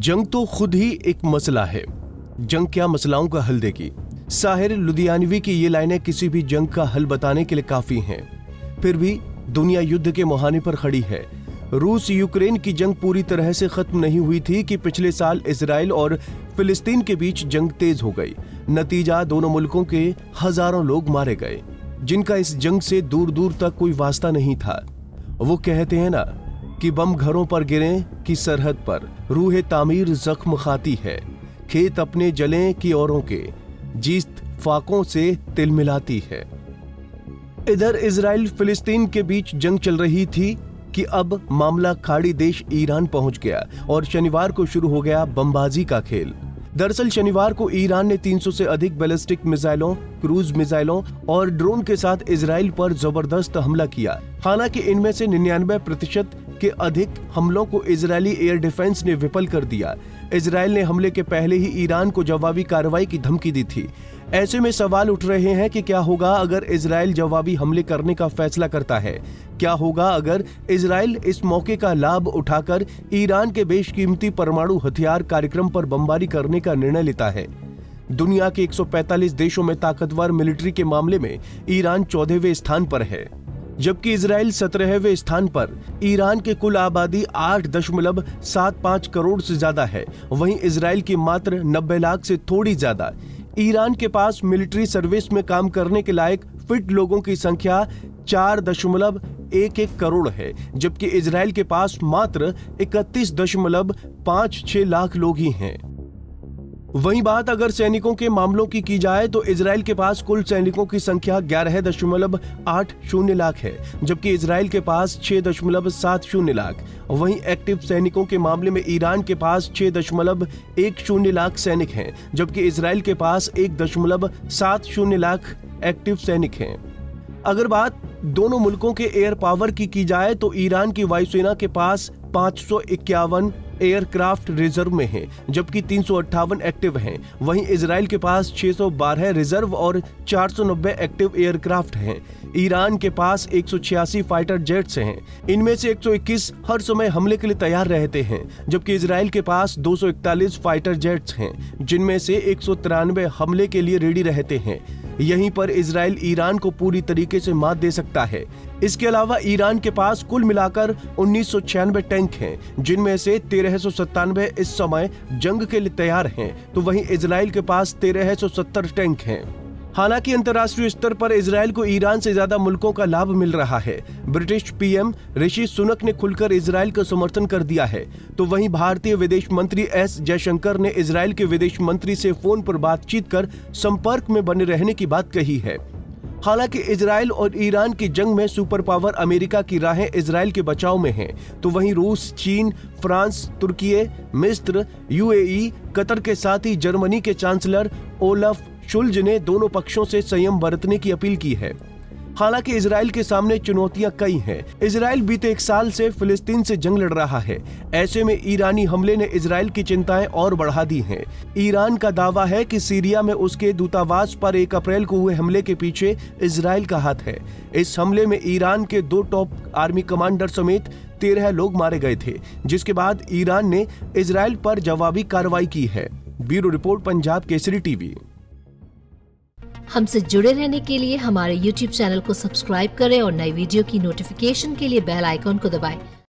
जंग तो खुद ही एक मसला है। जंग क्या मसलाओं का हल देगी? साहिर लुधियानवी की ये लाइनें किसी भी जंग का हल बताने के लिए काफी हैं। फिर भी दुनिया युद्ध के मुहाने पर खड़ी है। रूस यूक्रेन की जंग पूरी तरह से खत्म नहीं हुई थी कि पिछले साल इजराइल और फिलिस्तीन के बीच जंग तेज हो गई। नतीजा, दोनों मुल्कों के हजारों लोग मारे गए, जिनका इस जंग से दूर दूर तक कोई वास्ता नहीं था। वो कहते हैं ना कि बम घरों पर गिरे कि सरहद पर रूहे तामीर जख्म खाती है, खेत अपने जलें कि औरों के, जीस्त फाकों से तिल मिलाती है। इधर इजराइल फिलिस्तीन के बीच जंग चल रही थी कि अब मामला खाड़ी देश ईरान पहुंच गया और शनिवार को शुरू हो गया बमबाजी का खेल। दरअसल शनिवार को ईरान ने 300 से अधिक बैलिस्टिक मिसाइलों, क्रूज मिसाइलों और ड्रोन के साथ इजराइल पर जबरदस्त हमला किया। हालांकि इनमें से 99% के अधिक हमलों को इजरायली एयर डिफेंस ने विफल कर दिया। इजराइल ने हमले के पहले ही ईरान को जवाबी कार्रवाई की धमकी दी थी। ऐसे में सवाल उठ रहे हैं कि क्या होगा अगर इजराइल जवाबी हमले करने का फैसला करता है? क्या होगा अगर इजराइल इस मौके का लाभ उठाकर ईरान के बेशकीमती परमाणु हथियार कार्यक्रम पर बमबारी करने का निर्णय लेता है? दुनिया के 145 देशों में ताकतवर मिलिट्री के मामले में ईरान 14वें स्थान पर है, जबकि इजराइल 17वें स्थान पर। ईरान की कुल आबादी 8.75 करोड़ से ज्यादा है, वहीं इजराइल की मात्र 90 लाख से थोड़ी ज्यादा। ईरान के पास मिलिट्री सर्विस में काम करने के लायक फिट लोगों की संख्या 4.11 करोड़ है, जबकि इजराइल के पास मात्र 31.56 लाख लोग ही हैं। वहीं बात अगर सैनिकों के मामलों की जाए तो इजराइल के पास कुल सैनिकों की संख्या 11.80 लाख है, जबकि इजराइल के पास 6.70 लाख। वहीं एक्टिव सैनिकों के मामले में ईरान के पास 6.10 लाख सैनिक हैं, जबकि इजराइल के पास 1.70 लाख एक्टिव सैनिक हैं। अगर बात दोनों मुल्कों के एयर पावर की जाए तो ईरान की वायुसेना के पास 551 एयरक्राफ्ट रिजर्व में हैं, जबकि 358 एक्टिव हैं। वहीं इजराइल के पास 612 रिजर्व और 490 एक्टिव एयरक्राफ्ट हैं। ईरान के पास 186 फाइटर जेट्स हैं, इनमें से 121 हर समय हमले के लिए तैयार रहते हैं, जबकि इजराइल के पास 241 फाइटर जेट्स हैं, जिनमें से 193 हमले के लिए रेडी रहते हैं। यहीं पर इजराइल ईरान को पूरी तरीके से मात दे सकता है। इसके अलावा ईरान के पास कुल मिलाकर 1996 टैंक हैं, जिनमें से 1397 इस समय जंग के लिए तैयार हैं, तो वहीं इजराइल के पास 1370 टैंक हैं। हालांकि अंतर्राष्ट्रीय स्तर पर इजराइल को ईरान से ज्यादा मुल्कों का लाभ मिल रहा है। ब्रिटिश पीएम ऋषि सुनक ने खुलकर इजराइल का समर्थन कर दिया है, तो वहीं भारतीय विदेश मंत्री एस जयशंकर ने इजराइल के विदेश मंत्री से फोन पर बातचीत कर संपर्क में बने रहने की बात कही है। हालांकि इजराइल और ईरान की जंग में सुपर पावर अमेरिका की राहें इजराइल के बचाव में हैं, तो वहीं रूस, चीन, फ्रांस, तुर्की, मिस्र, यूएई, कतर के साथ ही जर्मनी के चांसलर ओलफ शुल्ज ने दोनों पक्षों से संयम बरतने की अपील की है। हालांकि इजराइल के सामने चुनौतियां कई हैं। इजराइल बीते 1 साल से फिलिस्तीन से जंग लड़ रहा है। ऐसे में ईरानी हमले ने इजराइल की चिंताएं और बढ़ा दी हैं। ईरान का दावा है कि सीरिया में उसके दूतावास पर 1 अप्रैल को हुए हमले के पीछे इजराइल का हाथ है। इस हमले में ईरान के 2 टॉप आर्मी कमांडर समेत 13 लोग मारे गए थे, जिसके बाद ईरान ने इजराइल पर जवाबी कार्रवाई की है। Bureau report, Punjab Kesari TV. हमसे जुड़े रहने के लिए हमारे YouTube चैनल को सब्सक्राइब करें और नई वीडियो की नोटिफिकेशन के लिए बेल आइकॉन को दबाएं।